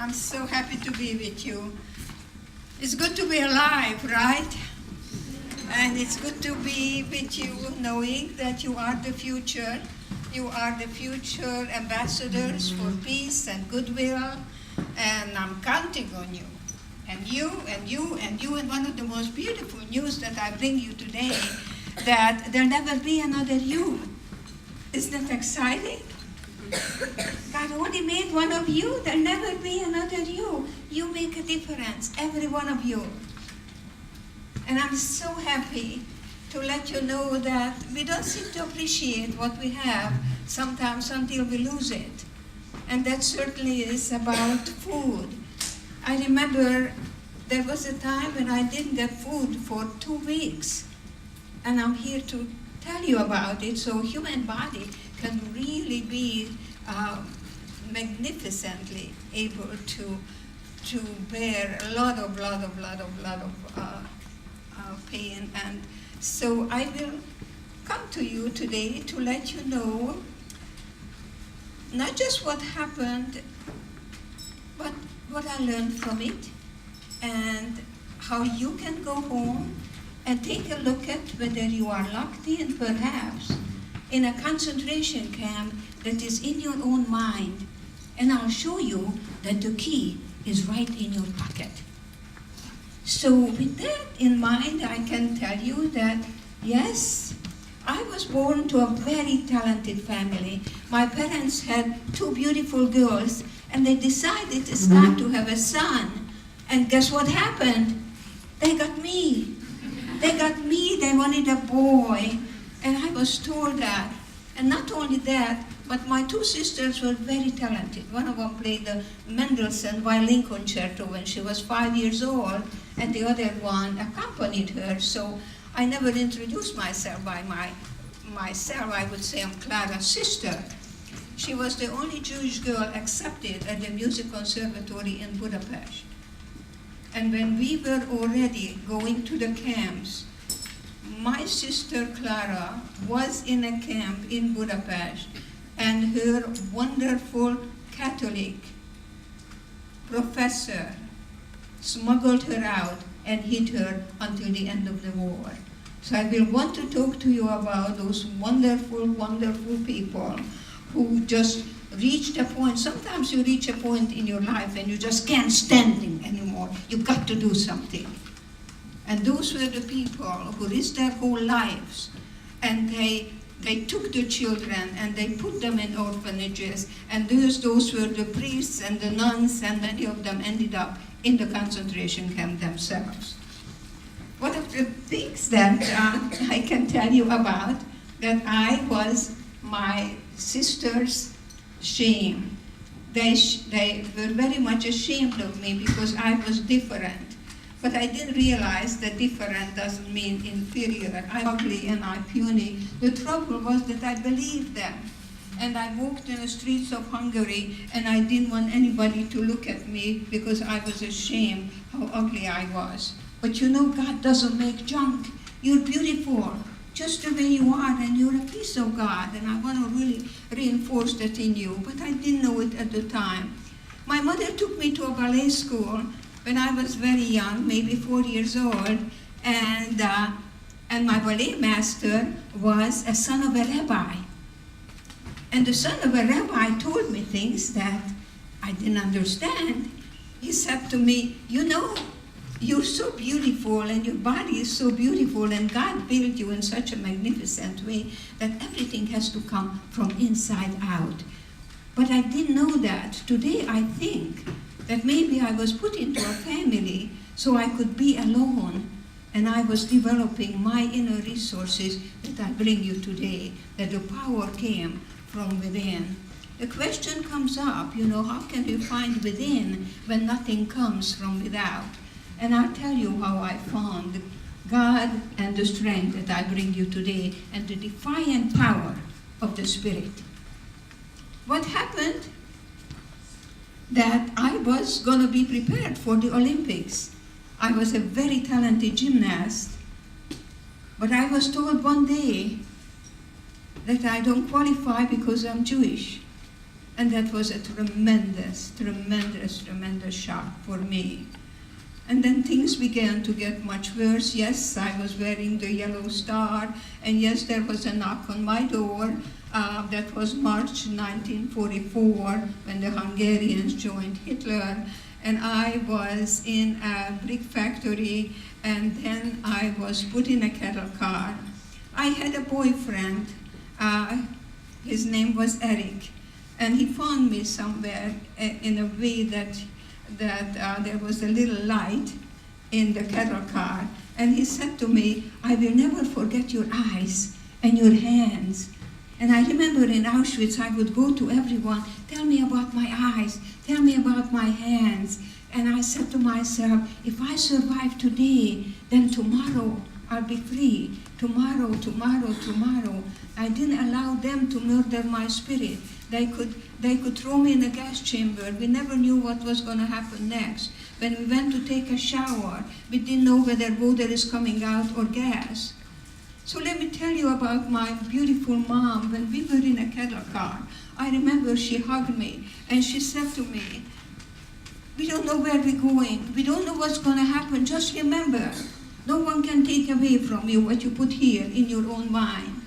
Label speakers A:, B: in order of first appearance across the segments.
A: I'm so happy to be with you. It's good to be alive, right? And it's good to be with you knowing that you are the future. You are the future ambassadors for peace and goodwill, and I'm counting on you. And you, and you, and you, and one of the most beautiful news that I bring you today, that there'll never be another you. Isn't that exciting? God only made one of you, there'll never be another you. You make a difference, every one of you. And I'm so happy to let you know that we don't seem to appreciate what we have sometimes until we lose it. And that certainly is about food. I remember there was a time when I didn't get food for 2 weeks. And I'm here to tell you about it. So human body can really be magnificently able to bear a lot of pain. And so I will come to you today to let you know not just what happened, but what I learned from it, and how you can go home and take a look at whether you are locked in, perhaps, in a concentration camp that is in your own mind. And I'll show you that the key is right in your pocket. So with that in mind, I can tell you that, yes, I was born to a very talented family. My parents had 2 beautiful girls, and they decided it's time to have a son. And guess what happened? They got me. They wanted a boy. And I was told that. And not only that, but my 2 sisters were very talented. One of them played the Mendelssohn violin concerto when she was 5 years old, and the other one accompanied her. So I never introduced myself by myself. I would say I'm Clara's sister. She was the only Jewish girl accepted at the music conservatory in Budapest. And when we were already going to the camps, my sister Clara was in a camp in Budapest, and her wonderful Catholic professor smuggled her out and hid her until the end of the war. So I will want to talk to you about those wonderful, wonderful people who just reached a point. Sometimes you reach a point in your life and you just can't stand it anymore. You've got to do something. And those were the people who risked their whole lives, and they took the children and they put them in orphanages, and those were the priests and the nuns, and many of them ended up in the concentration camp themselves. One of the things that I can tell you about, that I was my sister's shame. They were very much ashamed of me because I was different. But I didn't realize that different doesn't mean inferior. I'm ugly and I'm puny. The trouble was that I believed them. And I walked in the streets of Hungary, and I didn't want anybody to look at me because I was ashamed how ugly I was. But you know, God doesn't make junk. You're beautiful, just the way you are, and you're a piece of God. And I want to really reinforce that in you. But I didn't know it at the time. My mother took me to a ballet school when I was very young, maybe 4 years old, and my ballet master was a son of a rabbi. And the son of a rabbi told me things that I didn't understand. He said to me, you know, you're so beautiful, and your body is so beautiful, and God built you in such a magnificent way that everything has to come from inside out. But I didn't know that. Today I think that maybe I was put into a family so I could be alone, and I was developing my inner resources that I bring you today, that the power came from within. The question comes up, you know, how can you find within when nothing comes from without? And I'll tell you how I found God and the strength that I bring you today, and the defiant power of the Spirit. What happened? That I was going to be prepared for the Olympics. I was a very talented gymnast, but I was told one day that I don't qualify because I'm Jewish. And that was a tremendous, tremendous, tremendous shock for me. And then things began to get much worse. Yes, I was wearing the yellow star, and yes, there was a knock on my door. That was March 1944, when the Hungarians joined Hitler, and I was in a brick factory, and then I was put in a cattle car. I had a boyfriend, his name was Eric, and he found me somewhere in a way that there was a little light in the cattle car, and he said to me, "I will never forget your eyes and your hands." And I remember in Auschwitz, I would go to everyone, "Tell me about my eyes, tell me about my hands." And I said to myself, if I survive today, then tomorrow I'll be free. Tomorrow, tomorrow, tomorrow. I didn't allow them to murder my spirit. They could throw me in a gas chamber. We never knew what was going to happen next. When we went to take a shower, we didn't know whether water is coming out or gas. So let me tell you about my beautiful mom. When we were in a cattle car, I remember she hugged me and she said to me, "We don't know where we're going. We don't know what's going to happen. Just remember, no one can take away from you what you put here in your own mind."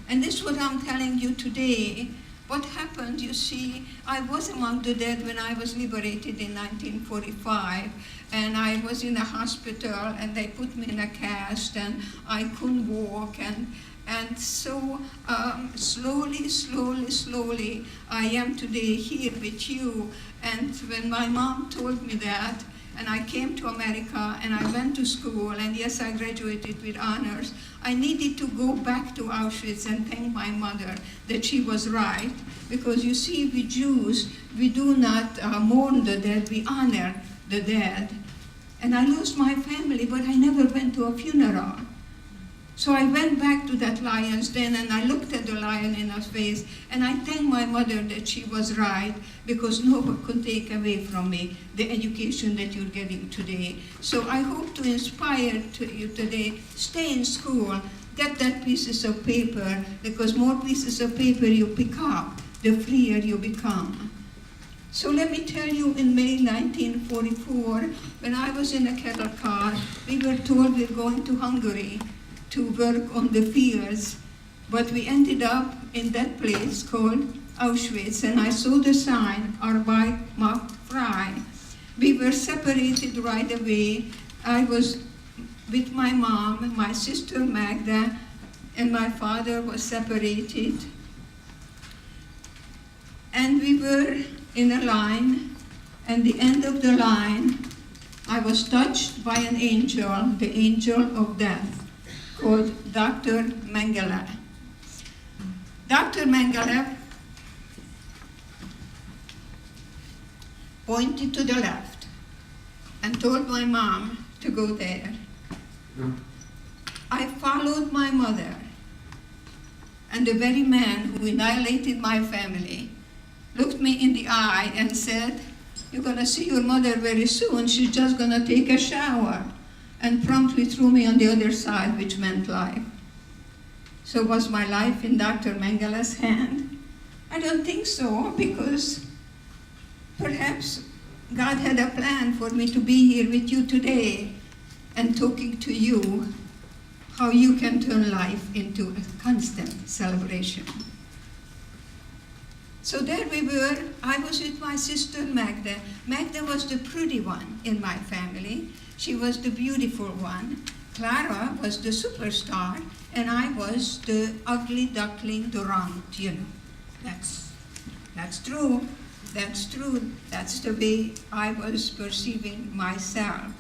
A: And this is what I'm telling you today. What happened, you see, I was among the dead when I was liberated in 1945, and I was in a hospital, and they put me in a cast, and I couldn't walk, and so slowly, slowly, slowly, I am today here with you. And when my mom told me that, and I came to America, and I went to school, and yes, I graduated with honors, I needed to go back to Auschwitz and thank my mother that she was right. Because you see, we Jews, we do not mourn the dead, we honor the dead. And I lost my family, but I never went to a funeral. So I went back to that lion's den, and I looked at the lion in his face, and I thanked my mother that she was right, because no one could take away from me the education that you're getting today. So I hope to inspire you today. Stay in school, get that pieces of paper, because more pieces of paper you pick up, the freer you become. So let me tell you, in May 1944, when I was in a cattle car, we were told we're going to Hungary to work on the fields, but we ended up in that place called Auschwitz, and I saw the sign, Arbeit macht frei. We were separated right away. I was with my mom, my sister Magda, and my father was separated. And we were in a line, and the end of the line, I was touched by an angel, the angel of death, called Dr. Mengele. Dr. Mengele pointed to the left and told my mom to go there. I followed my mother, and the very man who annihilated my family looked me in the eye and said, "You're going to see your mother very soon. She's just going to take a shower," and promptly threw me on the other side, which meant life. So was my life in Dr. Mengele's hand? I don't think so, because perhaps God had a plan for me to be here with you today and talking to you how you can turn life into a constant celebration. So there we were. I was with my sister Magda. Magda was the pretty one in my family. She was the beautiful one. Clara was the superstar, and I was the ugly duckling, the runt, you know. That's true. That's true. That's the way I was perceiving myself.